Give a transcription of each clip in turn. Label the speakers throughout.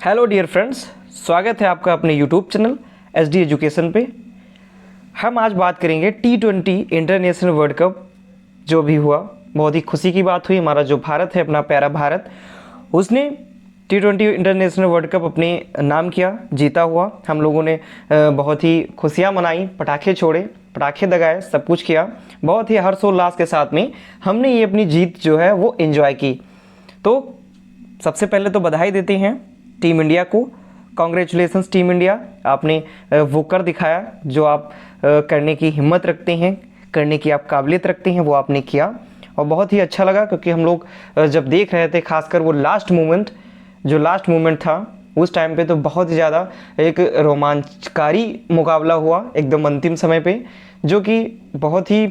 Speaker 1: Hello dear friends, स्वागत है आपका अपने यूट्यूब चैनल SD एजुकेशन पे। हम आज बात करेंगे T20 इंटरनेशनल वर्ल्ड कप जो भी हुआ। बहुत ही खुशी की बात हुई, हमारा जो भारत है, अपना प्यारा भारत, उसने T20 इंटरनेशनल वर्ल्ड कप अपने नाम किया, जीता हुआ। हम लोगों ने बहुत ही खुशियाँ मनाई, पटाखे छोड़े, पटाखे दगाए, सब कुछ किया। बहुत ही हर्षोल्लास के साथ में हमने ये अपनी जीत जो है वो एंजॉय की। तो सबसे पहले तो बधाई देते हैं टीम इंडिया को। कॉन्ग्रेचुलेसन्स टीम इंडिया, आपने वो कर दिखाया जो आप करने की हिम्मत रखते हैं, करने की आप काबिलियत रखते हैं, वो आपने किया और बहुत ही अच्छा लगा। क्योंकि हम लोग जब देख रहे थे, खासकर वो लास्ट मोमेंट था, उस टाइम पे तो बहुत ही ज़्यादा एक रोमांचकारी मुकाबला हुआ एकदम अंतिम समय पे, जो कि बहुत ही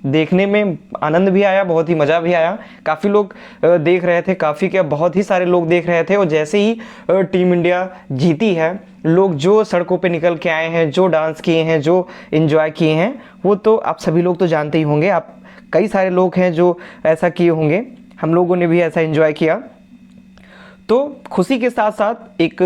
Speaker 1: देखने में आनंद भी आया, बहुत ही मज़ा भी आया। काफ़ी लोग देख रहे थे, बहुत ही सारे लोग देख रहे थे। और जैसे ही टीम इंडिया जीती है, लोग जो सड़कों पे निकल के आए हैं, जो डांस किए हैं, जो एंजॉय किए हैं, वो तो आप सभी लोग तो जानते ही होंगे। आप कई सारे लोग हैं जो ऐसा किए होंगे, हम लोगों ने भी ऐसा एंजॉय किया। तो खुशी के साथ साथ एक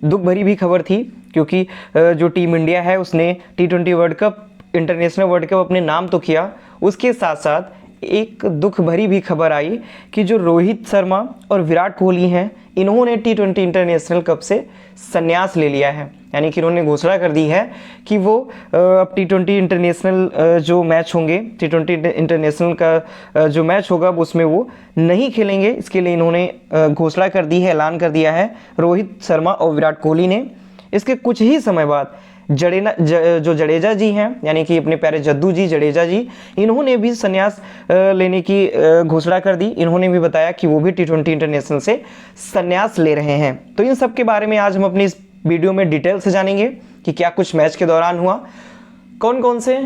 Speaker 1: दुख भरी भी खबर थी, क्योंकि जो टीम इंडिया है उसने T20 world cup, international world cup अपने नाम तो किया, उसके साथ साथ एक दुख भरी भी खबर आई कि जो रोहित शर्मा और विराट कोहली हैं, इन्होंने T20 इंटरनेशनल कप से संन्यास ले लिया है। यानी कि इन्होंने घोषणा कर दी है कि वो अब T20 इंटरनेशनल जो मैच होंगे, T20 इंटरनेशनल का जो मैच होगा उसमें वो नहीं खेलेंगे। इसके लिए इन्होंने घोषणा कर दी है, ऐलान कर दिया है रोहित शर्मा और विराट कोहली ने। इसके कुछ ही समय बाद जडेजा जी हैं, यानी कि अपने प्यारे जद्दू जी, जडेजा जी, इन्होंने भी संन्यास लेने की घोषणा कर दी। इन्होंने भी बताया कि वो भी T20 इंटरनेशनल से संन्यास ले रहे हैं। तो इन सब के बारे में आज हम अपनी इस वीडियो में डिटेल से जानेंगे कि क्या कुछ मैच के दौरान हुआ, कौन कौन से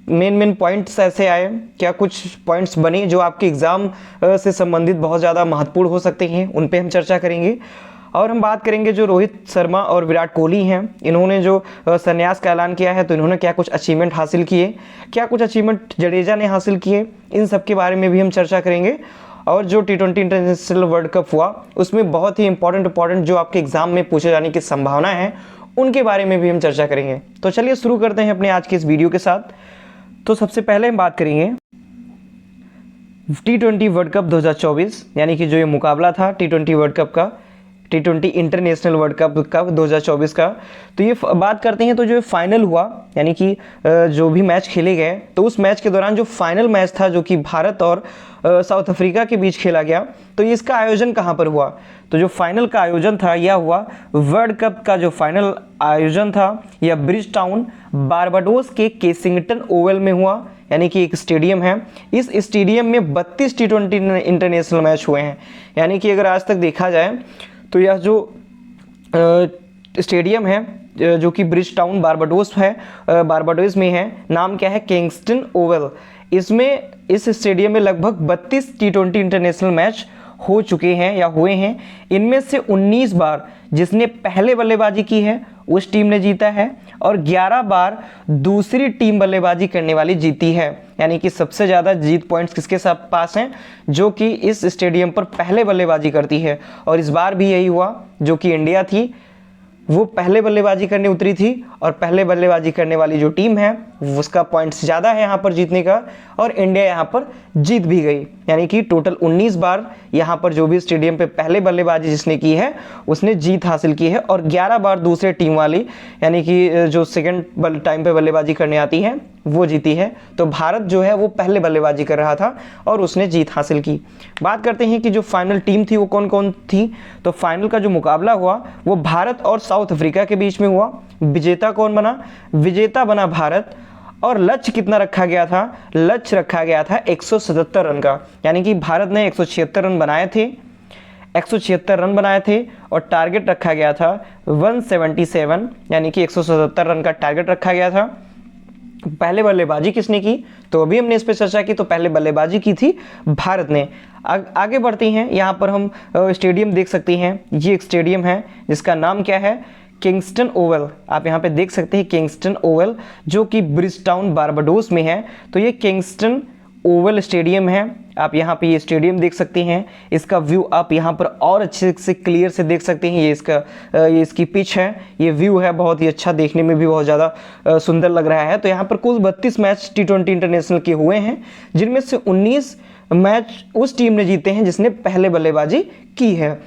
Speaker 1: मेन पॉइंट्स ऐसे आए, क्या कुछ पॉइंट्स बने जो आपके एग्ज़ाम से संबंधित बहुत ज़्यादा महत्वपूर्ण हो सकते हैं, उन पे हम चर्चा करेंगे। और हम बात करेंगे जो रोहित शर्मा और विराट कोहली हैं, इन्होंने जो संन्यास का ऐलान किया है, तो इन्होंने क्या कुछ अचीवमेंट हासिल किए, क्या कुछ अचीवमेंट जडेजा ने हासिल किए, इन सब के बारे में भी हम चर्चा करेंगे। और जो T20 इंटरनेशनल वर्ल्ड कप हुआ, उसमें बहुत ही इंपॉर्टेंट जो आपके एग्जाम में पूछे जाने की संभावना है, उनके बारे में भी हम चर्चा करेंगे। तो चलिए शुरू करते हैं अपने आज के इस वीडियो के साथ। तो सबसे पहले हम बात करेंगे T20 वर्ल्ड कप 2024, यानी कि जो ये मुकाबला था T20 वर्ल्ड कप का, T20 इंटरनेशनल वर्ल्ड कप का 2024 का। तो ये बात करते हैं, तो जो फाइनल हुआ, यानी कि जो भी मैच खेले गए, तो उस मैच के दौरान जो फाइनल मैच था, जो कि भारत और साउथ अफ्रीका के बीच खेला गया, तो इसका आयोजन कहाँ पर हुआ? तो जो फाइनल का आयोजन था, यह हुआ वर्ल्ड कप का जो फाइनल आयोजन था, यह ब्रिज टाउन बारबाडोस के केसिंगटन ओवल में हुआ, यानी कि एक स्टेडियम है। इस स्टेडियम में 32 T20 इंटरनेशनल मैच हुए हैं। यानी कि अगर आज तक देखा जाए तो यह जो स्टेडियम है, जो कि ब्रिज टाउन बारबाडोस है, बारबाडोस में है, नाम क्या है? Kingston Oval. इसमें इस स्टेडियम में लगभग 32 T20 इंटरनेशनल मैच हो चुके हैं या हुए हैं। इनमें से 19 बार जिसने पहले बल्लेबाजी की है उस टीम ने जीता है, और 11 बार दूसरी टीम बल्लेबाजी करने वाली जीती है। यानी कि सबसे ज़्यादा जीत पॉइंट्स किसके साथ पास हैं? जो कि इस स्टेडियम पर पहले बल्लेबाजी करती है। और इस बार भी यही हुआ, जो कि इंडिया थी, वो पहले बल्लेबाजी करने उतरी थी, और पहले बल्लेबाजी करने वाली जो टीम है उसका पॉइंट्स ज़्यादा है यहाँ पर जीतने का, और इंडिया यहाँ पर जीत भी गई। यानी कि टोटल 19 बार यहाँ पर जो भी स्टेडियम पे पहले बल्लेबाजी जिसने की है उसने जीत हासिल की है, और 11 बार दूसरे टीम वाली, यानी कि जो सेकेंड टाइम पे बल्लेबाजी करने आती है, वो जीती है। तो भारत जो है वो पहले बल्लेबाजी कर रहा था और उसने जीत हासिल की। बात करते हैं कि जो फाइनल टीम थी वो कौन कौन थी। तो फाइनल का जो मुकाबला हुआ वो भारत और साउथ अफ्रीका के बीच में हुआ। विजेता कौन बना? विजेता बना भारत। और लक्ष्य कितना रखा गया था? लक्ष्य रखा गया था 177 रन का। यानी कि भारत ने 176 रन बनाए थे, 176 रन बनाए थे, और टारगेट रखा गया था 177, यानी कि 177 रन का टारगेट रखा गया था। पहले बल्लेबाजी किसने की? तो अभी हमने इस पर चर्चा की, तो पहले बल्लेबाजी की थी भारत ने। आगे बढ़ते हैं, यहाँ पर हम स्टेडियम देख सकते हैं। ये एक स्टेडियम है जिसका नाम क्या है? Kingston Oval. आप यहाँ पे देख सकते हैं किंगस्टन ओवल, जो कि ब्रिज टाउन बारबाडोस में है। तो ये किंगस्टन ओवल स्टेडियम है, आप यहाँ पे ये स्टेडियम देख सकते हैं। इसका व्यू आप यहाँ पर और अच्छे से क्लियर से देख सकते हैं। ये इसकी पिच है, ये व्यू है, बहुत ही अच्छा, देखने में भी बहुत ज़्यादा सुंदर लग रहा है। तो यहाँ पर कुल 32 मैच T20 इंटरनेशनल के हुए हैं, जिनमें से 19 मैच उस टीम ने जीते हैं जिसने पहले बल्लेबाजी की है।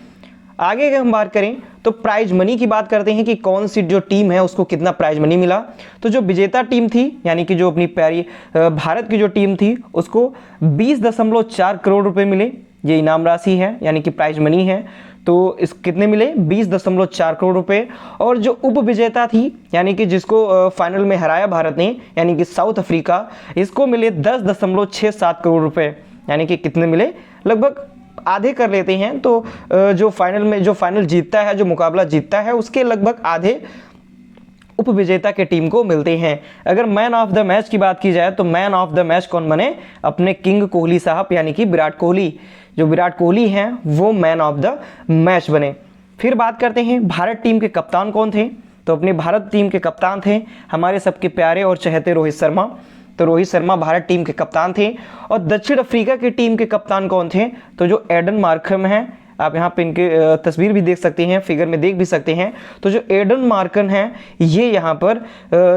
Speaker 1: आगे अगर हम बात करें तो प्राइज मनी की बात करते हैं कि कौन सी जो टीम है उसको कितना प्राइज मनी मिला। तो जो विजेता टीम थी, यानी कि जो अपनी प्यारी भारत की जो टीम थी, उसको 20.4 करोड़ रुपए मिले। ये इनाम राशि है, यानी कि प्राइज मनी है। तो इस कितने मिले? 20.4 करोड़ रुपए। और जो उप विजेता थी, यानी कि जिसको फाइनल में हराया भारत ने, यानी कि साउथ अफ्रीका, इसको मिले 10.67 करोड़ रुपए। यानी कि कितने मिले? लगभग आधे कर लेते हैं तो जो फाइनल जीतता है, जो मुकाबला जीतता है, उसके लगभग आधे उप विजेता के टीम को मिलते हैं। अगर मैन ऑफ द मैच की बात की जाए तो मैन ऑफ द मैच कौन बने? अपने किंग कोहली साहब, यानी कि विराट कोहली। जो विराट कोहली हैं वो मैन ऑफ द मैच बने। फिर बात करते हैं भारत टीम के कप्तान कौन थे। तो अपने भारत टीम के कप्तान थे हमारे सबके प्यारे और चहेते रोहित शर्मा। तो रोहित शर्मा भारत टीम के कप्तान थे। और दक्षिण अफ्रीका की टीम के कप्तान कौन थे? तो जो एडन मार्करम हैं, आप यहाँ पे इनके तस्वीर भी देख सकते हैं, फिगर में देख भी सकते हैं। तो जो एडन मार्करम हैं, ये यहाँ पर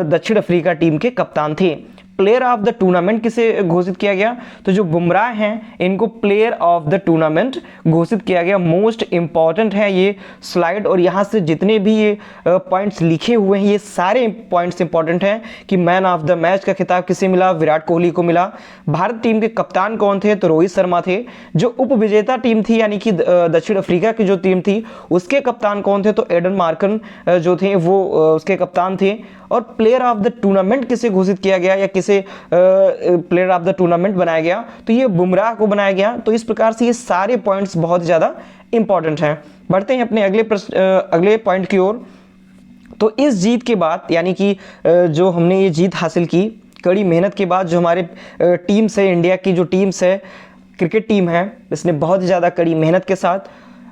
Speaker 1: दक्षिण अफ्रीका टीम के कप्तान थे। प्लेयर ऑफ द टूर्नामेंट किसे घोषित किया गया? तो जो बुमराह हैं, इनको प्लेयर ऑफ द टूर्नामेंट घोषित किया गया। मोस्ट इंपॉर्टेंट है ये स्लाइड, और यहाँ से जितने भी ये पॉइंट्स लिखे हुए हैं, ये सारे पॉइंट्स इंपॉर्टेंट हैं कि मैन ऑफ द मैच का खिताब किसे मिला? विराट कोहली को मिला। भारत टीम के कप्तान कौन थे? तो रोहित शर्मा थे। जो उप विजेता टीम थी, यानी कि दक्षिण अफ्रीका की जो टीम थी, उसके कप्तान कौन थे? तो एडन मार्करम जो थे वो उसके कप्तान थे। और प्लेयर ऑफ द टूर्नामेंट किसे घोषित किया गया या किसे प्लेयर ऑफ द टूर्नामेंट बनाया गया? तो ये बुमराह को बनाया गया। तो इस प्रकार से ये सारे पॉइंट्स बहुत ज़्यादा इंपॉर्टेंट हैं। बढ़ते हैं अपने अगले पॉइंट की ओर। तो इस जीत के बाद, यानी कि जो हमने ये जीत हासिल की, कड़ी मेहनत के बाद, जो हमारे टीम्स है, इंडिया की जो टीम्स है, क्रिकेट टीम है, इसने बहुत ज़्यादा कड़ी मेहनत के साथ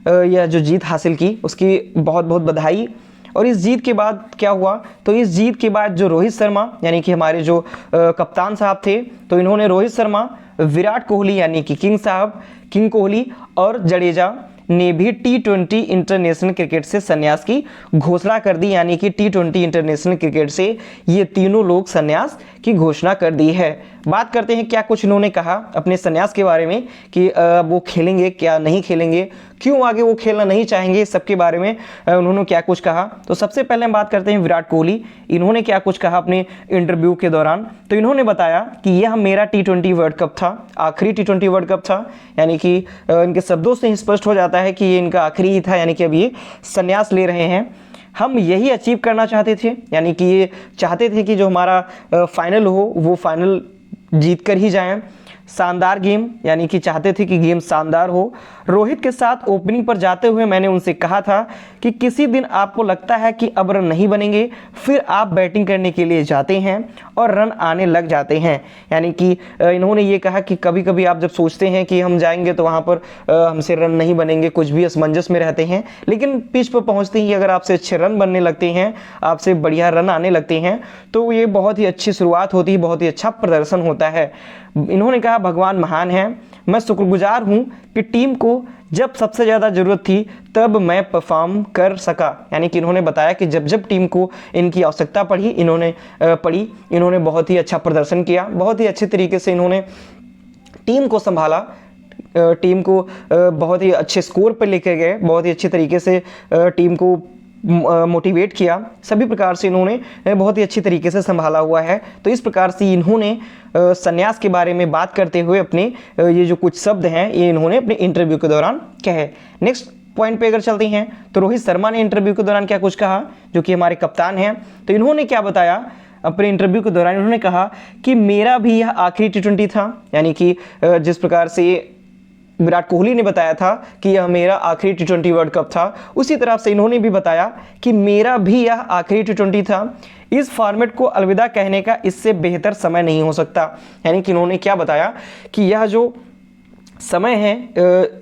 Speaker 1: यह जो जीत हासिल की, उसकी बहुत बहुत बधाई। और इस जीत के बाद क्या हुआ? तो इस जीत के बाद जो रोहित शर्मा, यानी कि हमारे जो कप्तान साहब थे, तो इन्होंने रोहित शर्मा, विराट कोहली यानी कि किंग कोहली और जडेजा ने भी T20 इंटरनेशनल क्रिकेट से संन्यास की घोषणा कर दी। यानी कि T20 इंटरनेशनल क्रिकेट से ये तीनों लोग संन्यास की घोषणा कर दी है। बात करते हैं क्या कुछ इन्होंने कहा अपने संन्यास के बारे में, कि वो खेलेंगे क्या नहीं खेलेंगे, क्यों आगे वो खेलना नहीं चाहेंगे, सबके बारे में उन्होंने क्या कुछ कहा। तो सबसे पहले हम बात करते हैं विराट कोहली। इन्होंने क्या कुछ कहा अपने इंटरव्यू के दौरान? तो इन्होंने बताया कि यह मेरा T20 वर्ल्ड कप था, आखिरी T20 वर्ल्ड कप था। यानी कि इनके शब्दों से ही स्पष्ट हो जाता है कि ये इनका आखिरी ही था, यानी कि अब ये संन्यास ले रहे हैं। हम यही अचीव करना चाहते थे, यानी कि ये चाहते थे कि जो हमारा फाइनल हो वो फाइनल जीत कर ही जाएं। शानदार गेम, यानी कि चाहते थे कि गेम शानदार हो। रोहित के साथ ओपनिंग पर जाते हुए मैंने उनसे कहा था कि किसी दिन आपको लगता है कि अब रन नहीं बनेंगे, फिर आप बैटिंग करने के लिए जाते हैं और रन आने लग जाते हैं। यानी कि इन्होंने ये कहा कि कभी कभी आप जब सोचते हैं कि हम जाएंगे तो वहाँ पर हमसे रन नहीं बनेंगे, कुछ भी असमंजस में रहते हैं, लेकिन पिच पर पहुँचते ही अगर आपसे अच्छे रन बनने लगते हैं, आपसे बढ़िया रन आने लगते हैं, तो ये बहुत ही अच्छी शुरुआत होती है, बहुत ही अच्छा प्रदर्शन होता है। इन्होंने कहा भगवान महान है, मैं शुक्रगुजार हूँ कि टीम को जब सबसे ज़्यादा ज़रूरत थी तब मैं परफॉर्म कर सका। यानी कि इन्होंने बताया कि जब जब टीम को इनकी आवश्यकता पड़ी, इन्होंने बहुत ही अच्छा प्रदर्शन किया, बहुत ही अच्छे तरीके से इन्होंने टीम को संभाला, टीम को बहुत ही अच्छे स्कोर पर लेकर गए, बहुत ही अच्छे तरीके से टीम को मोटिवेट किया, सभी प्रकार से इन्होंने बहुत ही अच्छी तरीके से संभाला हुआ है। तो इस प्रकार से इन्होंने संन्यास के बारे में बात करते हुए अपने ये जो कुछ शब्द हैं ये इन्होंने अपने इंटरव्यू के दौरान कहे। नेक्स्ट पॉइंट पे अगर चलते हैं तो रोहित शर्मा ने इंटरव्यू के दौरान क्या कुछ कहा, जो कि हमारे कप्तान हैं। तो इन्होंने क्या बताया अपने इंटरव्यू के दौरान? इन्होंने कहा कि मेरा भी यह आखिरी T20 था, यानी कि जिस प्रकार से विराट कोहली ने बताया था कि यह मेरा आखिरी T20 वर्ल्ड कप था, उसी तरह से इन्होंने भी बताया कि मेरा भी यह आखिरी T20 था। इस फॉर्मेट को अलविदा कहने का इससे बेहतर समय नहीं हो सकता। यानी कि इन्होंने क्या बताया कि यह जो समय है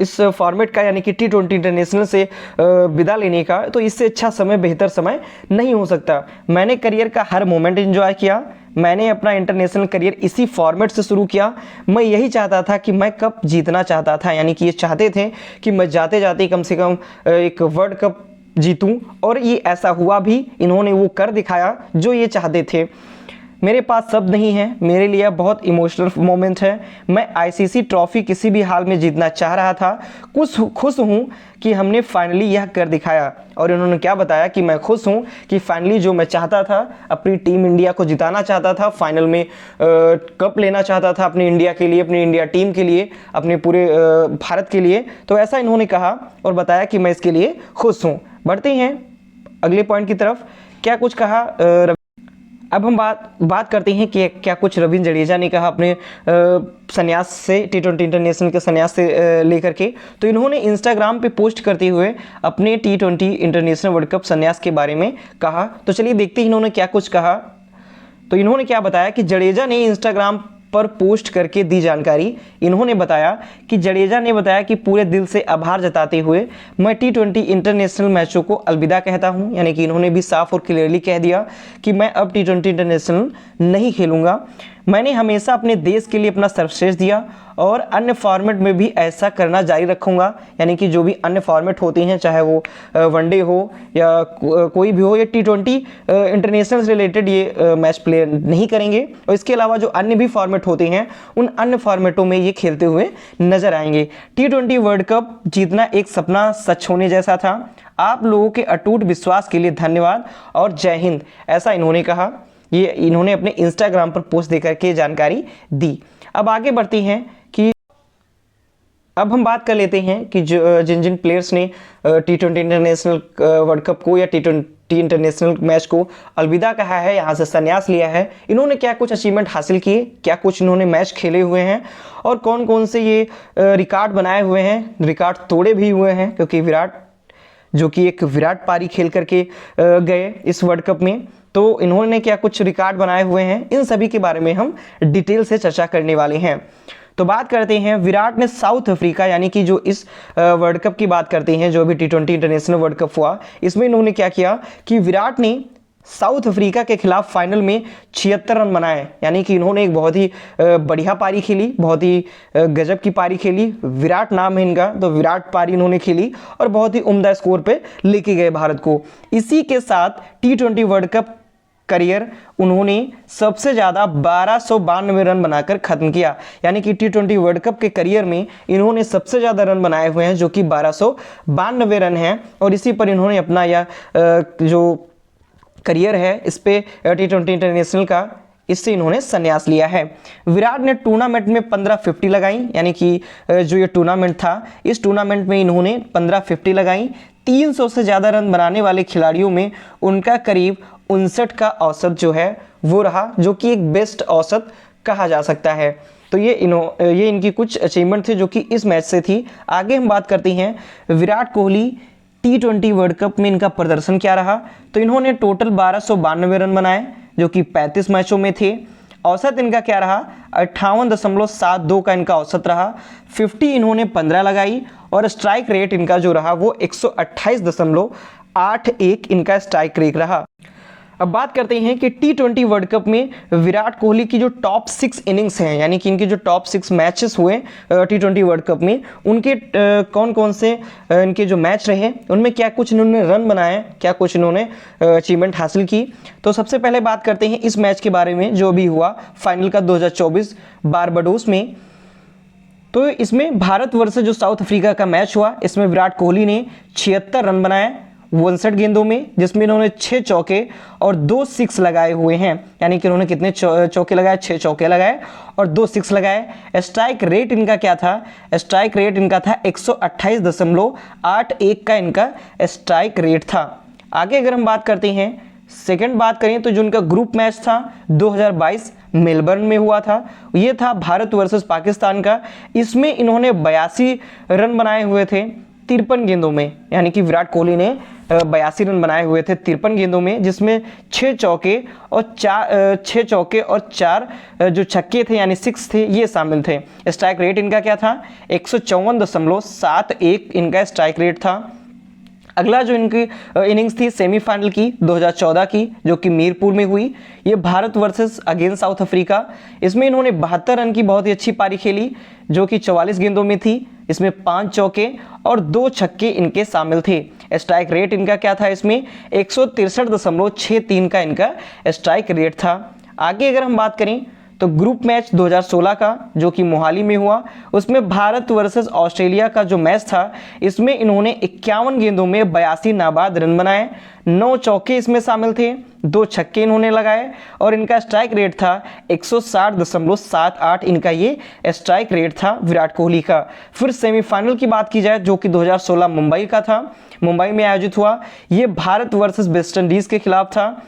Speaker 1: इस फॉर्मेट का, यानी कि T20 इंटरनेशनल से विदा लेने का, तो इससे अच्छा समय, बेहतर समय नहीं हो सकता। मैंने करियर का हर मोमेंट एंजॉय किया, मैंने अपना इंटरनेशनल करियर इसी फॉर्मेट से शुरू किया। मैं यही चाहता था कि मैं कप जीतना चाहता था, यानी कि ये चाहते थे कि मैं जाते जाते कम से कम एक वर्ल्ड कप जीतूं, और ये ऐसा हुआ भी। इन्होंने वो कर दिखाया जो ये चाहते थे। मेरे पास शब्द नहीं है, मेरे लिए बहुत इमोशनल मोमेंट है। मैं आईसीसी ट्रॉफी किसी भी हाल में जीतना चाह रहा था। खुश हूँ कि हमने फाइनली यह कर दिखाया। और इन्होंने क्या बताया कि मैं खुश हूँ कि फाइनली जो मैं चाहता था, अपनी टीम इंडिया को जिताना चाहता था, फाइनल में कप लेना चाहता था अपनी इंडिया के लिए, अपनी इंडिया टीम के लिए, अपने पूरे भारत के लिए, तो ऐसा इन्होंने कहा और बताया कि मैं इसके लिए खुश हूँ। बढ़ते हैं अगले पॉइंट की तरफ। क्या कुछ कहा अब हम बात करते हैं कि क्या कुछ रविंद्र जडेजा ने कहा अपने संन्यास से, T20 इंटरनेशनल के संन्यास से लेकर के। तो इन्होंने इंस्टाग्राम पे पोस्ट करते हुए अपने T20 इंटरनेशनल वर्ल्ड कप संन्यास के बारे में कहा। तो चलिए देखते हैं इन्होंने क्या कुछ कहा। तो इन्होंने क्या बताया कि जडेजा ने इंस्टाग्राम पर पोस्ट करके दी जानकारी। इन्होंने बताया कि जडेजा ने बताया कि पूरे दिल से आभार जताते हुए मैं T20 इंटरनेशनल मैचों को अलविदा कहता हूं, यानी कि इन्होंने भी साफ और क्लियरली कह दिया कि मैं अब T20 इंटरनेशनल नहीं खेलूंगा। मैंने हमेशा अपने देश के लिए अपना सर्वश्रेष्ठ दिया और अन्य फॉर्मेट में भी ऐसा करना जारी रखूंगा, यानी कि जो भी अन्य फॉर्मेट होते हैं, चाहे वो वनडे हो या कोई भी हो, ये T20 इंटरनेशनल से रिलेटेड ये मैच प्ले नहीं करेंगे। और इसके अलावा जो अन्य भी फॉर्मेट होते हैं, उन अन्य फॉर्मेटों में ये खेलते हुए नजर आएंगे। T20 वर्ल्ड कप जीतना एक सपना सच होने जैसा था। आप लोगों के अटूट विश्वास के लिए धन्यवाद और जय हिंद, ऐसा इन्होंने कहा। ये इन्होंने अपने इंस्टाग्राम पर पोस्ट देकर के जानकारी दी। अब आगे बढ़ते हैं कि अब हम बात कर लेते हैं कि जिन जिन प्लेयर्स ने T20 इंटरनेशनल वर्ल्ड कप को या T20 इंटरनेशनल मैच को अलविदा कहा है, यहाँ से संन्यास लिया है, इन्होंने क्या कुछ अचीवमेंट हासिल किए, क्या कुछ इन्होंने मैच खेले हुए हैं और कौन कौन से ये रिकॉर्ड बनाए हुए हैं, रिकॉर्ड तोड़े भी हुए हैं, क्योंकि विराट जो कि एक विराट पारी खेल करके गए इस वर्ल्ड कप में, तो इन्होंने क्या कुछ रिकॉर्ड बनाए हुए हैं, इन सभी के बारे में हम डिटेल से चर्चा करने वाले हैं। तो बात करते हैं, विराट ने साउथ अफ्रीका, यानी कि जो इस वर्ल्ड कप की बात करते हैं, जो भी T20 इंटरनेशनल वर्ल्ड कप हुआ, इसमें इन्होंने क्या किया कि विराट ने साउथ अफ्रीका के खिलाफ फाइनल में 76 रन बनाए, यानी कि इन्होंने एक बहुत ही बढ़िया पारी खेली, बहुत ही गजब की पारी खेली। विराट नाम है इनका, तो विराट पारी इन्होंने खेली और बहुत ही उम्दा स्कोर पे लेके गए भारत को। इसी के साथ T20 वर्ल्ड कप करियर उन्होंने सबसे ज़्यादा 1292 रन बनाकर खत्म किया, यानी कि T20 वर्ल्ड कप के करियर में इन्होंने सबसे ज़्यादा रन बनाए हुए हैं, जो कि 1292 रन हैं। और इसी पर इन्होंने अपना यह जो करियर है इस पे T20 इंटरनेशनल का, इससे इन्होंने संन्यास लिया है। विराट ने टूर्नामेंट में 1550 लगाई, यानी कि जो ये टूर्नामेंट था, इस टूर्नामेंट में इन्होंने 1550 लगाई। 300 से ज़्यादा रन बनाने वाले खिलाड़ियों में उनका करीब 59 का औसत जो है वो रहा, जो कि एक बेस्ट औसत कहा जा सकता है। तो ये इनकी कुछ अचीवमेंट थे जो कि इस मैच से थी। आगे हम बात करते हैं Virat Kohli T20 world cup में इनका प्रदर्शन क्या रहा। तो इन्होंने टोटल 1292 रन बनाए, जो कि 35 मैचों में थे। औसत इनका क्या रहा, 58.72 का इनका औसत रहा। 50 इन्होंने 15 लगाई और स्ट्राइक रेट इनका जो रहा वो 128.81 इनका स्ट्राइक रेट रहा। अब बात करते हैं कि T20 वर्ल्ड कप में विराट कोहली की जो टॉप 6 इनिंग्स हैं, यानी कि इनके जो टॉप 6 मैचेस हुए T20 वर्ल्ड कप में, उनके कौन कौन से इनके जो मैच रहे, उनमें क्या कुछ इन्होंने रन बनाए, क्या कुछ इन्होंने अचीवमेंट हासिल की। तो सबसे पहले बात करते हैं इस मैच के बारे में जो भी हुआ फाइनल का 2024 बारबाडोस में। तो इसमें भारत वर्सेस जो साउथ अफ्रीका का मैच हुआ, इसमें विराट कोहली ने 76 रन बनाए 59 गेंदों में, जिसमें इन्होंने 6 चौके और 2 सिक्स लगाए हुए हैं, यानी कि इन्होंने कितने चौके लगाए, 6 चौके लगाए और 2 सिक्स लगाए। स्ट्राइक रेट इनका क्या था, स्ट्राइक रेट इनका था 128.81 का इनका स्ट्राइक रेट था। आगे अगर हम बात करते हैं, सेकंड बात करें तो जो इनका ग्रुप मैच था 2022 मेलबर्न में हुआ था, ये था भारत वर्सेस पाकिस्तान का। इसमें इन्होंने 82 रन बनाए हुए थे 53 गेंदों में, यानी कि विराट कोहली ने 82 रन बनाए हुए थे 53 गेंदों में, जिसमें 6 चौके और 4 जो छक्के थे यानी 6 थे, ये शामिल थे। स्ट्राइक रेट इनका क्या था, 154.71 इनका स्ट्राइक रेट था। अगला जो इनकी इनिंग्स थी सेमीफाइनल की 2014 की, जो कि मीरपुर में हुई, ये Bharat versus against south Africa. इसमें इन्होंने 72 रन की बहुत ही अच्छी पारी खेली, जो कि 44 गेंदों में थी। इसमें 5 चौके और 2 छक्के इनके शामिल थे। स्ट्राइक रेट इनका क्या था, इसमें 163.63 का इनका स्ट्राइक रेट था। आगे अगर हम बात करें तो ग्रुप मैच 2016 का, जो कि मोहाली में हुआ, उसमें भारत वर्सेस ऑस्ट्रेलिया का जो मैच था, इसमें इन्होंने 51 गेंदों में 82 नाबाद रन बनाए, 9 चौके इसमें शामिल थे, 2 छक्के इन्होंने लगाए और इनका स्ट्राइक रेट था 160.78 इनका ये स्ट्राइक रेट था विराट कोहली का। फिर सेमीफाइनल की बात की जाए, जो कि 2016 मुंबई का था, मुंबई में आयोजित हुआ, ये भारत वर्सेस वेस्ट इंडीज के खिलाफ था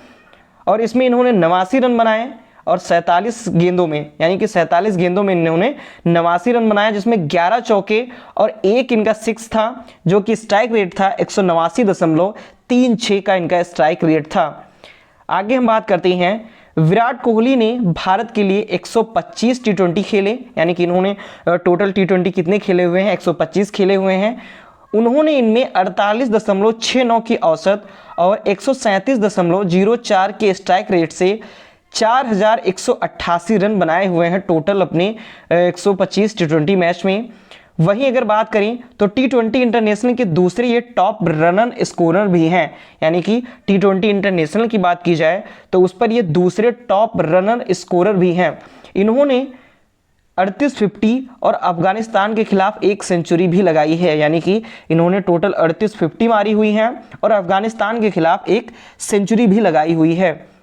Speaker 1: और इसमें इन्होंने 89 रन बनाए और 47 गेंदों में, यानी कि 47 गेंदों में इन्होंने 89 रन बनाया, जिसमें 11 चौके और 1 इनका सिक्स था, जो कि स्ट्राइक रेट था 189.36 का इनका स्ट्राइक रेट था। आगे हम बात करते हैं, विराट कोहली ने भारत के लिए 125 टी20 खेले, यानी कि इन्होंने टोटल टी20 कितने खेले हुए हैं, 125 खेले हुए हैं। उन्होंने इनमें 48.69 की औसत और 137.04 के स्ट्राइक रेट से 4188 रन बनाए हुए हैं टोटल अपने 125 टी20 मैच में। वहीं अगर बात करें तो टी20 इंटरनेशनल के दूसरे ये टॉप रनर स्कोरर भी हैं, यानी कि टी20 इंटरनेशनल की बात की जाए तो उस पर ये दूसरे टॉप रनर स्कोरर भी हैं। इन्होंने 38-50 और अफगानिस्तान के खिलाफ 1 सेंचुरी भी लगाई है, यानी कि इन्होंने टोटल 38-50 मारी हुई हैं और अफगानिस्तान के खिलाफ 1 सेंचुरी भी लगाई हुई है।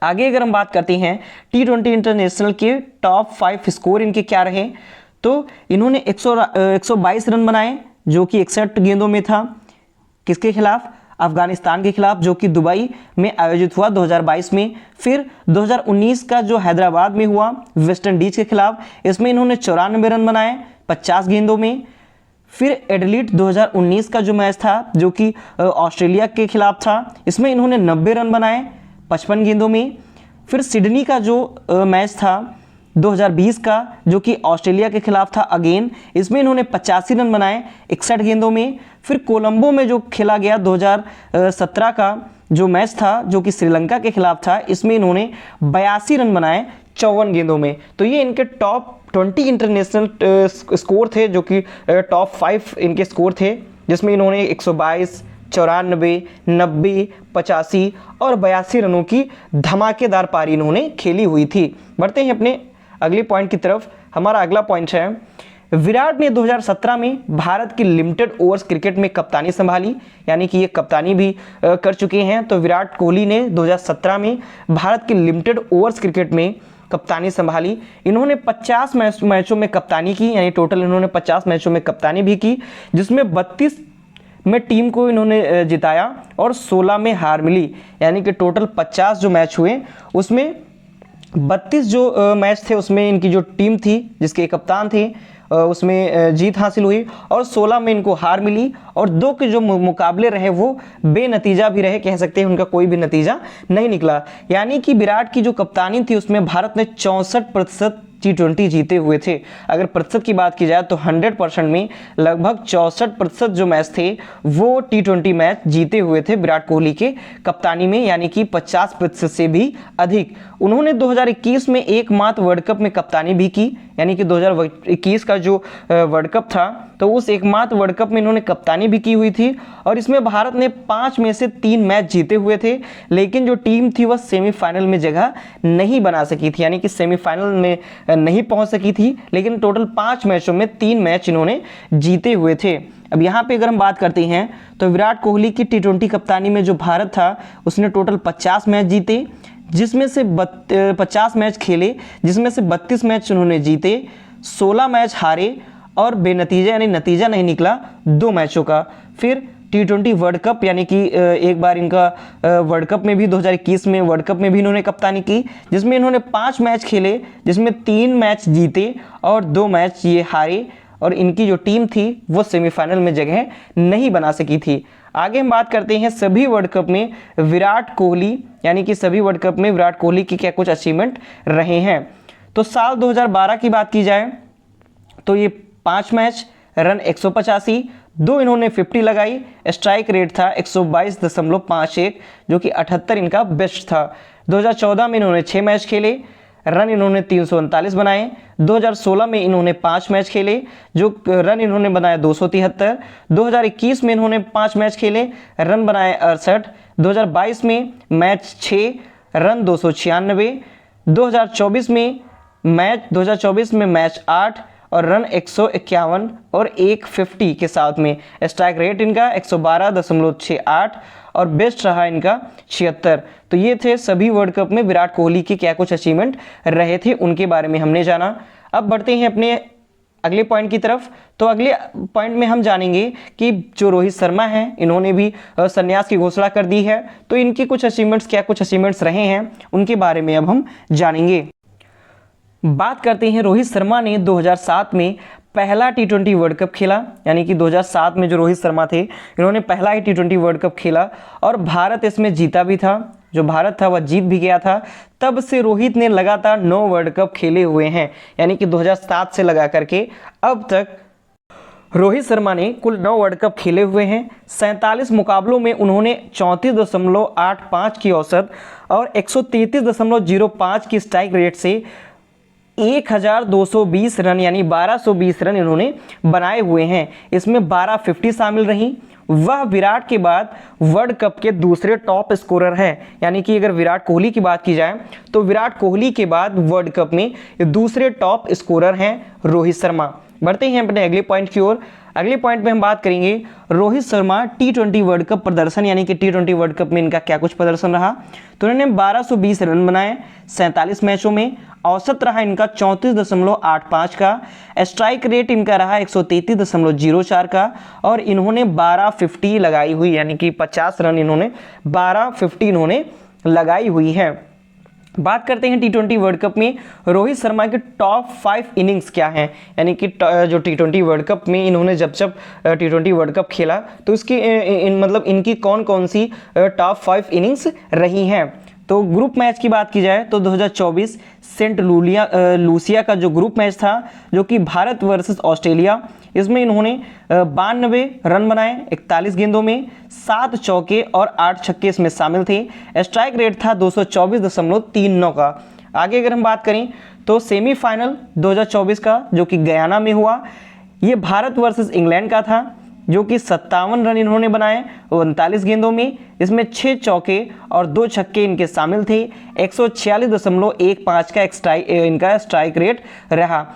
Speaker 1: आगे अगर हम बात करते हैं टी20 इंटरनेशनल के टॉप 5 स्कोर इनके क्या रहे, तो इन्होंने 122 रन बनाए, जो कि 61 गेंदों में था। किसके खिलाफ? अफगानिस्तान के खिलाफ, जो कि दुबई में आयोजित हुआ 2022 में। फिर 2019 का जो हैदराबाद में हुआ वेस्ट इंडीज के खिलाफ, इसमें इन्होंने 94 रन बनाए 50 गेंदों में। फिर एडलीट 2019 का जो मैच था, जो कि ऑस्ट्रेलिया के खिलाफ था, इसमें इन्होंने 90 रन बनाए 55 गेंदों में। फिर सिडनी का जो मैच था 2020 का, जो कि ऑस्ट्रेलिया के खिलाफ था अगेन, इसमें इन्होंने 85 रन बनाए 61 गेंदों में। फिर कोलंबो में जो खेला गया 2017 का जो मैच था, जो कि श्रीलंका के खिलाफ था, इसमें इन्होंने 82 रन बनाए 54 गेंदों में। तो ये इनके टॉप 20 इंटरनेशनल स्कोर थे, जो कि टॉप 5 इनके स्कोर थे, जिसमें इन्होंने 122, 94, 90, 85 और 82 रनों की धमाकेदार पारी इन्होंने खेली हुई थी। बढ़ते हैं अपने अगले पॉइंट की तरफ। हमारा अगला पॉइंट है, विराट ने 2017 में भारत की लिमिटेड ओवर्स क्रिकेट में कप्तानी संभाली, यानी कि ये कप्तानी भी कर चुके हैं। तो विराट कोहली ने 2017 में भारत की लिमिटेड ओवर्स क्रिकेट में कप्तानी संभाली। इन्होंने 50 मैचों में कप्तानी की, यानी टोटल इन्होंने 50 मैचों में कप्तानी भी की, जिसमें 32 में टीम को इन्होंने जिताया और 16 में हार मिली, यानी कि टोटल 50 जो मैच हुए उसमें 32 जो मैच थे उसमें इनकी जो टीम थी जिसके कप्तान थे उसमें जीत हासिल हुई और 16 में इनको हार मिली और 2 के जो मुकाबले रहे वो बेनतीजा भी रहे, कह सकते हैं उनका कोई भी नतीजा नहीं निकला। यानी कि विराट की जो कप्तानी थी उसमें भारत ने 64% टी20 जीते हुए थे। अगर प्रतिशत की बात की जाए तो 100% में लगभग 64% जो मैच थे वो टी20 मैच जीते हुए थे विराट कोहली के कप्तानी में, यानी कि 50% से भी अधिक। उन्होंने 2021 में एकमात्र वर्ल्ड कप में कप्तानी भी की, यानी कि 2021 का जो वर्ल्ड कप था तो उस एकमात्र वर्ल्ड कप में इन्होंने कप्तानी भी की हुई थी और इसमें भारत ने 5 में से 3 मैच जीते हुए थे, लेकिन जो टीम थी वह सेमीफाइनल में जगह नहीं बना सकी थी, यानी कि सेमीफाइनल में नहीं पहुंच सकी थी। लेकिन टोटल 5 मैचों में 3 मैच इन्होंने जीते हुए थे। अब यहाँ पे अगर हम बात करते हैं तो विराट कोहली की टी20 कप्तानी में जो भारत था उसने टोटल 50 मैच जीते, जिसमें से 50 मैच खेले, जिसमें से 32 मैच उन्होंने जीते, 16 मैच हारे और बेनतीजा यानी नतीजा नहीं निकला 2 मैचों का। फिर टी20 वर्ल्ड कप, यानी कि एक बार इनका वर्ल्ड कप में भी 2021 में वर्ल्ड कप में भी इन्होंने कप्तानी की, जिसमें इन्होंने 5 मैच खेले, जिसमें 3 मैच जीते और 2 मैच ये हारे और इनकी जो टीम थी वो सेमीफाइनल में जगह नहीं बना सकी थी। आगे हम बात करते हैं सभी वर्ल्ड कप में विराट कोहली, यानी कि सभी वर्ल्ड कप में विराट कोहली की क्या कुछ अचीवमेंट रहे हैं। तो साल 2012 की बात की जाए तो ये 5 मैच, रन 185, 2 इन्होंने 50 लगाई, स्ट्राइक रेट था 122.51 जो कि 78 इनका बेस्ट था। 2014 में इन्होंने 6 मैच खेले, रन इन्होंने 339 बनाए। 2016 में इन्होंने 5 मैच खेले, जो रन इन्होंने बनाया 273। 2021 में इन्होंने 5 मैच खेले, रन बनाए 68। 2022 में मैच 6, रन 296। 2024 में मैच 8 और रन 151 और 150 के साथ में। स्ट्राइक रेट इनका 112.68 और बेस्ट रहा इनका 76। तो ये थे सभी वर्ल्ड कप में विराट कोहली के क्या कुछ अचीवमेंट रहे थे, उनके बारे में हमने जाना। अब बढ़ते हैं अपने अगले पॉइंट की तरफ। तो अगले पॉइंट में हम जानेंगे कि जो रोहित शर्मा हैं, इन्होंने भी संन्यास की घोषणा कर दी है, तो इनके कुछ अचीवमेंट्स क्या कुछ अचीवमेंट्स रहे हैं उनके बारे में अब हम जानेंगे। बात करते हैं, रोहित शर्मा ने 2007 में पहला T20 वर्ल्ड कप खेला, यानी कि 2007 में जो रोहित शर्मा थे इन्होंने पहला ही T20 वर्ल्ड कप खेला और भारत इसमें जीता भी था। जो भारत था वह जीत भी गया था। तब से रोहित ने लगातार 9 वर्ल्ड कप खेले हुए हैं, यानी कि 2007 से लगा करके अब तक रोहित शर्मा ने कुल 9 वर्ल्ड कप खेले हुए हैं। 47 मुकाबलों में उन्होंने 34.85 की औसत और 133.05 की स्ट्राइक रेट से 1220 रन यानी 1220 रन इन्होंने बनाए हुए हैं। इसमें 12 50 शामिल रहीं। वह विराट के बाद वर्ल्ड कप के दूसरे टॉप स्कोरर हैं, यानी कि अगर विराट कोहली की बात की जाए तो विराट कोहली के बाद वर्ल्ड कप में दूसरे टॉप स्कोरर हैं रोहित शर्मा। बढ़ते हैं अपने अगले पॉइंट की ओर। अगले पॉइंट में हम बात करेंगे Rohit Sharma T20 world cup प्रदर्शन, यानी कि T20 वर्ल्ड कप में इनका क्या कुछ प्रदर्शन रहा। तो इन्होंने 1220 रन बनाए 47 मैचों में। औसत रहा इनका 34.85 का। स्ट्राइक रेट इनका रहा 133.04 का और इन्होंने 1250 लगाई हुई, यानी कि 50 रन इन्होंने 1250 इन्होंने लगाई हुई है। बात करते हैं T20 वर्ल्ड कप में रोहित शर्मा के टॉप 5 इनिंग्स क्या हैं, यानी कि जो T20 वर्ल्ड कप में इन्होंने जब T20 वर्ल्ड कप खेला तो इसकी मतलब इनकी कौन कौन सी टॉप 5 इनिंग्स रही हैं। तो ग्रुप मैच की बात की जाए तो 2024 सेंट लूसिया का जो ग्रुप मैच था, जो कि भारत वर्सेस ऑस्ट्रेलिया, इसमें इन्होंने 92 रन बनाए 41 गेंदों में, 7 चौके और 8 छक्के इसमें शामिल थे। स्ट्राइक रेट था 224.39 का। आगे अगर हम बात करें तो सेमीफाइनल 2024 का जो कि गयाना में हुआ, ये भारत वर्सेस इंग्लैंड का था, जो कि 57 रन इन्होंने बनाए 39 गेंदों में। इसमें 6 चौके और 2 छक्के इनके शामिल थे। 146.15 का इनका स्ट्राइक रेट रहा।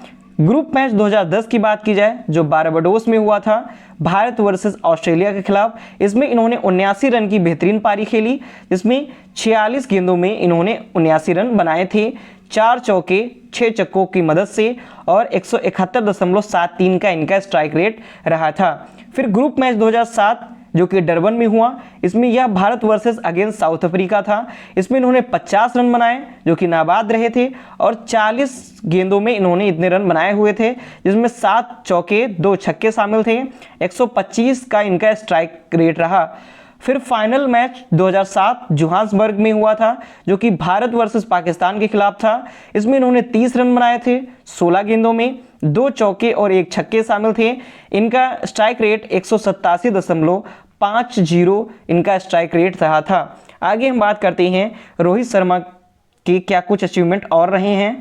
Speaker 1: ग्रुप मैच 2010 की बात की जाए जो बारबाडोस में हुआ था भारत वर्सेस ऑस्ट्रेलिया के खिलाफ, इसमें इन्होंने 79 रन की बेहतरीन पारी खेली, जिसमें 46 गेंदों में इन्होंने 79 रन बनाए थे, 4 चौके 6 छक्कों की मदद से और 171.73 का इनका स्ट्राइक रेट रहा था। फिर ग्रुप मैच 2007 जो कि डरबन में हुआ, इसमें यह Bharat versus against south Africa था। इसमें इन्होंने 50 रन बनाए जो कि नाबाद रहे थे और 40 गेंदों में इन्होंने इतने रन बनाए हुए थे, जिसमें 7 चौके 2 छक्के शामिल थे। 125 का इनका स्ट्राइक रेट रहा। फिर फाइनल मैच 2007 जोहान्सबर्ग में हुआ था, जो कि भारत वर्सेस पाकिस्तान के खिलाफ था। इसमें इन्होंने 30 रन बनाए थे 16 गेंदों में, 2 चौके और 1 छक्के शामिल थे। इनका स्ट्राइक रेट 187.50 इनका स्ट्राइक रेट रहा था। आगे हम बात करते हैं रोहित शर्मा के क्या कुछ अचीवमेंट और रहे हैं,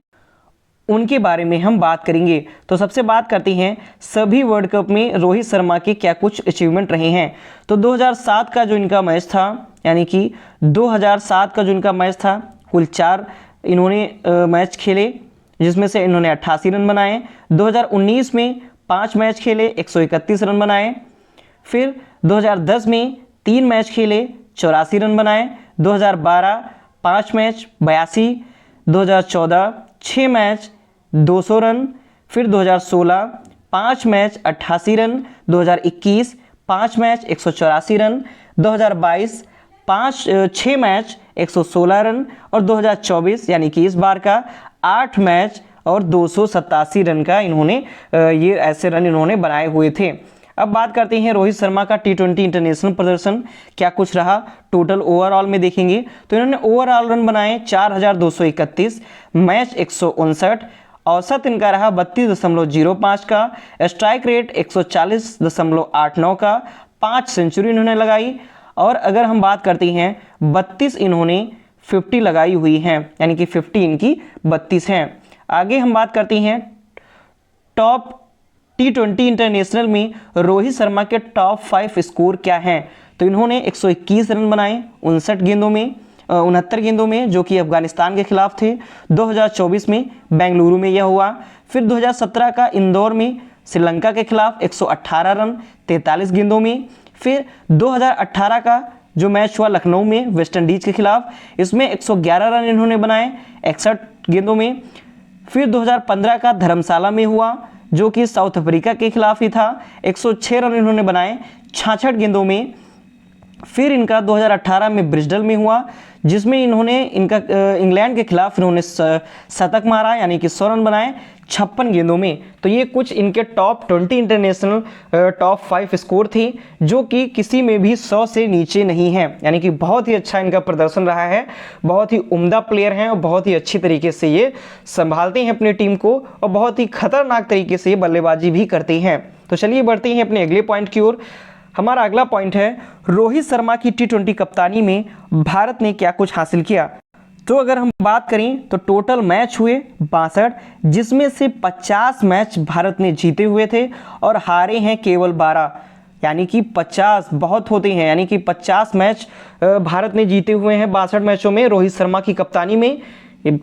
Speaker 1: उनके बारे में हम बात करेंगे। तो सबसे बात करते हैं सभी वर्ल्ड कप में रोहित शर्मा के क्या कुछ अचीवमेंट रहे हैं। तो 2007 का जो इनका मैच था, यानी कि 2007 का जो इनका मैच था, कुल 4 इन्होंने मैच खेले, जिसमें से इन्होंने 88 रन बनाए। 2019 में 5 मैच खेले 131 रन बनाए। फिर 2010 में 3 मैच खेले 84 रन बनाए। 2012 5 मैच 82। 2014 6 match 200 run. फिर 2016 5 match 88 run. 2021 5 match 184 run. 2022 6 match 116 run और 2024 यानी कि इस बार का 8 मैच और 287 रन का इन्होंने ये ऐसे रन इन्होंने बनाए हुए थे। अब बात करते हैं रोहित शर्मा का T20 इंटरनेशनल प्रदर्शन क्या कुछ रहा। टोटल ओवरऑल में देखेंगे तो इन्होंने ओवरऑल रन बनाए 4231, मैच 159, औसत इनका रहा 32.05 का, स्ट्राइक रेट 140.89 का, 5 सेंचुरी इन्होंने लगाई। और अगर हम बात करते हैं 32 इन्होंने 50 लगाई हुई हैं, यानी कि 50 इनकी 32 हैं। आगे हम बात करते हैं टॉप T20 इंटरनेशनल में रोहित शर्मा के टॉप 5 स्कोर क्या हैं। तो इन्होंने 121 रन बनाए 69 गेंदों में, जो कि अफगानिस्तान के खिलाफ थे। 2024 में बेंगलुरु में यह हुआ। फिर 2017 का इंदौर में श्रीलंका के खिलाफ 118 रन 43 गेंदों में। फिर 2018 का जो मैच हुआ लखनऊ में वेस्ट इंडीज के खिलाफ, इसमें 111 रन इन्होंने बनाए 61 गेंदों में। फिर 2015 का धर्मशाला में हुआ, जो कि साउथ अफ्रीका के खिलाफ ही था, 106 रन इन्होंने बनाए 66 गेंदों में। फिर इनका 2018 में ब्रिस्टल में हुआ, जिसमें इन्होंने इंग्लैंड के खिलाफ इन्होंने शतक मारा, यानी कि 100 रन बनाए 56 गेंदों में। तो ये कुछ इनके टॉप 20 इंटरनेशनल टॉप 5 स्कोर थी, जो कि किसी में भी 100 से नीचे नहीं है, यानी कि बहुत ही अच्छा इनका प्रदर्शन रहा है। बहुत ही उम्दा प्लेयर हैं और बहुत ही अच्छी तरीके से ये संभालते हैं अपनी टीम को और बहुत ही खतरनाक तरीके से ये बल्लेबाजी भी करते हैं। तो चलिए बढ़ते हैं अपने अगले पॉइंट की ओर। हमारा अगला पॉइंट है रोहित शर्मा की T20 कप्तानी में भारत ने क्या कुछ हासिल किया। तो अगर हम बात करें तो टोटल मैच हुए 62, जिसमें से 50 मैच भारत ने जीते हुए थे और हारे हैं केवल 12, यानी कि 50 बहुत होते हैं, यानी कि 50 मैच भारत ने जीते हुए हैं 62 मैचों में रोहित शर्मा की कप्तानी में।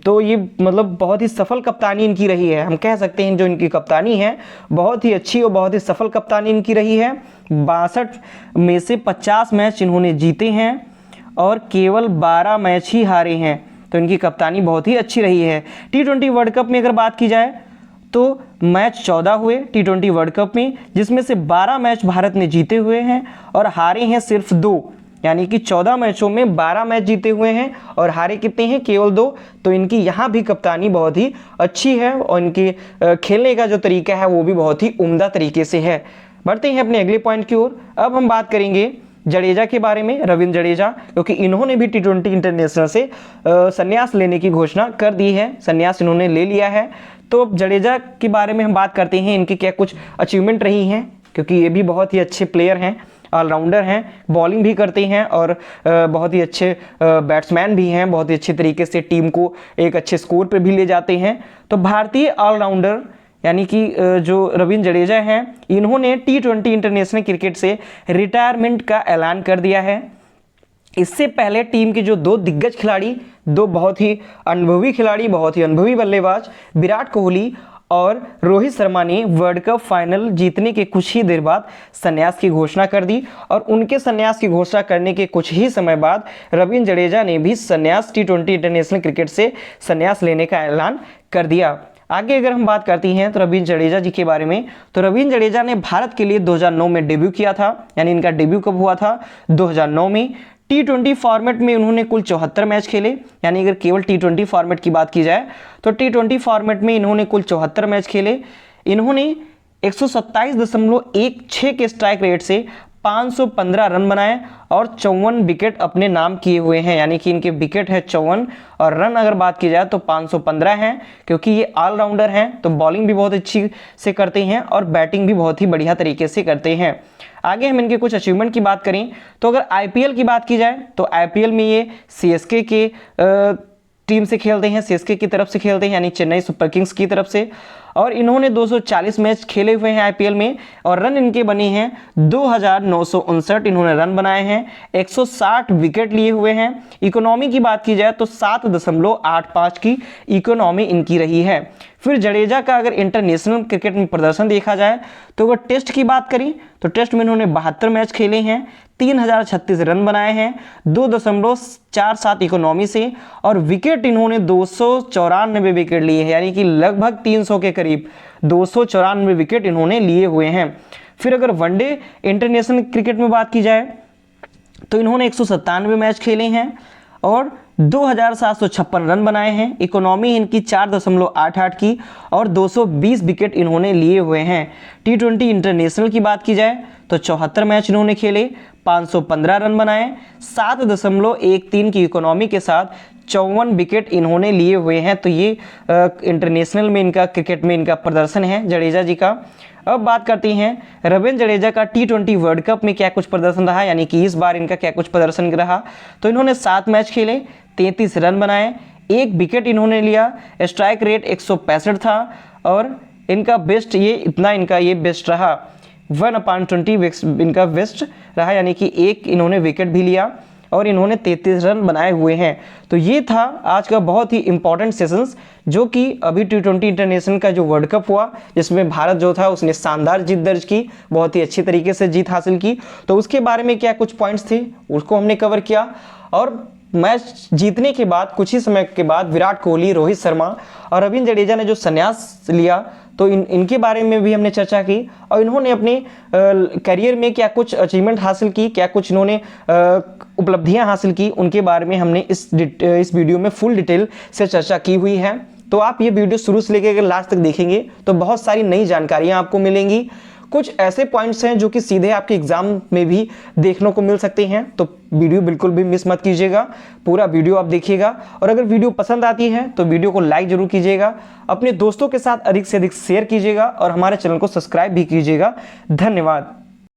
Speaker 1: तो ये मतलब बहुत ही सफल कप्तानी इनकी रही है, हम कह सकते हैं जो इनकी कप्तानी है बहुत ही अच्छी और बहुत ही सफल कप्तानी इनकी रही है। 62 में से 50 मैच इन्होंने जीते हैं और केवल 12 मैच ही हारे हैं। तो इनकी कप्तानी बहुत ही अच्छी रही है। T20 वर्ल्ड कप में अगर बात की जाए तो मैच 14 हुए T20 वर्ल्ड कप में, जिसमें से 12 मैच भारत ने जीते हुए हैं और हारे हैं सिर्फ 2, यानी कि 14 मैचों में 12 मैच जीते हुए हैं और हारे कितने हैं, केवल 2। तो इनकी यहाँ भी कप्तानी बहुत ही अच्छी है और इनकी खेलने का जो तरीका है वो भी बहुत ही उम्दा तरीके से है। बढ़ते हैं अपने अगले पॉइंट की ओर। अब हम बात करेंगे जडेजा के बारे में, रविंद्र जडेजा, क्योंकि इन्होंने भी T20 इंटरनेशनल से संन्यास लेने की घोषणा कर दी है, संन्यास इन्होंने ले लिया है। तो अब जडेजा के बारे में हम बात करते हैं, इनकी क्या कुछ अचीवमेंट रही हैं, क्योंकि ये भी बहुत ही अच्छे प्लेयर हैं, ऑलराउंडर हैं, बॉलिंग भी करते हैं और बहुत ही अच्छे बैट्समैन भी हैं, बहुत ही अच्छे तरीके से टीम को एक अच्छे स्कोर पर भी ले जाते हैं। तो भारतीय ऑलराउंडर यानी कि जो रविंद्र जडेजा हैं, इन्होंने T20 इंटरनेशनल क्रिकेट से रिटायरमेंट का ऐलान कर दिया है। इससे पहले टीम के जो 2 दिग्गज खिलाड़ी, 2 बहुत ही अनुभवी खिलाड़ी, बहुत ही अनुभवी बल्लेबाज विराट कोहली और रोहित शर्मा ने वर्ल्ड कप फाइनल जीतने के कुछ ही देर बाद संन्यास की घोषणा कर दी और उनके संन्यास की घोषणा करने के कुछ ही समय बाद रविंद्र जडेजा ने भी संन्यास T20 इंटरनेशनल क्रिकेट से संन्यास लेने का ऐलान कर दिया। आगे अगर हम बात करती हैं तो रविंद्र जडेजा जी के बारे में, तो रविंद्र जडेजा ने भारत के लिए 2009 में डेब्यू किया था, यानी इनका डेब्यू कब हुआ था, 2009 में। T20 फॉर्मेट में उन्होंने कुल 74 मैच खेले, यानी अगर केवल T20 फॉर्मेट की बात की जाए तो T20 फॉर्मेट में इन्होंने कुल 74 मैच खेले। इन्होंने 127.16 के स्ट्राइक रेट से 515 रन बनाए और 54 विकेट अपने नाम किए हुए हैं, यानी कि इनके विकेट है 54 और रन अगर बात की जाए तो 515 हैं, क्योंकि ये ऑलराउंडर हैं। तो बॉलिंग भी बहुत अच्छी से करते हैं और बैटिंग भी बहुत ही बढ़िया तरीके से करते हैं। आगे हम इनके कुछ अचीवमेंट की बात करें तो अगर IPL की बात की जाए तो IPL में ये CSK के टीम से खेलते हैं, CSK की तरफ से खेलते हैं, यानी चेन्नई सुपर किंग्स की तरफ से। और इन्होंने 240 मैच खेले हुए हैं IPL में और रन इनके बने हैं 2959 इन्होंने रन बनाए हैं, 160 विकेट लिए हुए हैं। इकोनॉमी की बात की जाए तो 7.85 की इकोनॉमी इनकी रही है। फिर जडेजा का अगर इंटरनेशनल क्रिकेट में प्रदर्शन देखा जाए तो अगर टेस्ट की बात करें तो टेस्ट में इन्होंने 72 मैच खेले हैं, 3036 रन बनाए हैं, 2.47 इकोनॉमी से और विकेट इन्होंने 294 विकेट लिए हैं, यानी कि लगभग 300 के करीब 294 विकेट इन्होंने लिए हुए हैं। फिर अगर वनडे इंटरनेशनल क्रिकेट में बात की जाए तो इन्होंने 197 मैच खेले हैं और 2756 रन बनाए हैं। इकोनॉमी इनकी 4.88 की और 220 विकेट इन्होंने लिए हुए हैं। T20 इंटरनेशनल की बात की जाए तो 74 मैच इन्होंने खेले, 515 रन बनाए, 7.13 की इकोनॉमी के साथ 54 विकेट इन्होंने लिए हुए हैं। तो ये इंटरनेशनल में इनका, क्रिकेट में इनका प्रदर्शन है जडेजा जी का। अब बात करते हैं रविंद्र जडेजा का T20 वर्ल्ड कप में क्या कुछ प्रदर्शन रहा, यानी कि इस बार इनका क्या कुछ प्रदर्शन रहा। तो इन्होंने 7 मैच खेले, 33 रन बनाए, 1 विकेट इन्होंने लिया, स्ट्राइक रेट 165 था और इनका बेस्ट ये बेस्ट रहा, 1/20 इनका बेस्ट रहा, यानी कि 1 इन्होंने विकेट भी लिया और इन्होंने 33 रन बनाए हुए हैं। तो ये था आज का बहुत ही इंपॉर्टेंट सेशंस, जो कि अभी T20 इंटरनेशनल का जो वर्ल्ड कप हुआ, जिसमें भारत जो था उसने शानदार जीत दर्ज की, बहुत ही अच्छी तरीके से जीत हासिल की। तो उसके बारे में क्या कुछ पॉइंट्स थे उसको हमने कवर किया। और मैच जीतने के बाद कुछ ही समय के बाद विराट कोहली, रोहित शर्मा और रविंद्र जडेजा ने जो संन्यास लिया, तो इनके बारे में भी हमने चर्चा की और इन्होंने अपने करियर में क्या कुछ अचीवमेंट हासिल की, क्या कुछ इन्होंने उपलब्धियां हासिल की, उनके बारे में हमने इस वीडियो में फुल डिटेल से चर्चा की हुई है। तो आप ये वीडियो शुरू से लेकर अगर लास्ट तक देखेंगे तो बहुत सारी नई जानकारियां आपको मिलेंगी। कुछ ऐसे पॉइंट्स हैं जो कि सीधे आपके एग्जाम में भी देखने को मिल सकते हैं। तो वीडियो बिल्कुल भी मिस मत कीजिएगा, पूरा वीडियो आप देखिएगा। और अगर वीडियो पसंद आती है तो वीडियो को लाइक जरूर कीजिएगा, अपने दोस्तों के साथ अधिक से अधिक शेयर कीजिएगा और हमारे चैनल को सब्सक्राइब भी कीजिएगा। धन्यवाद।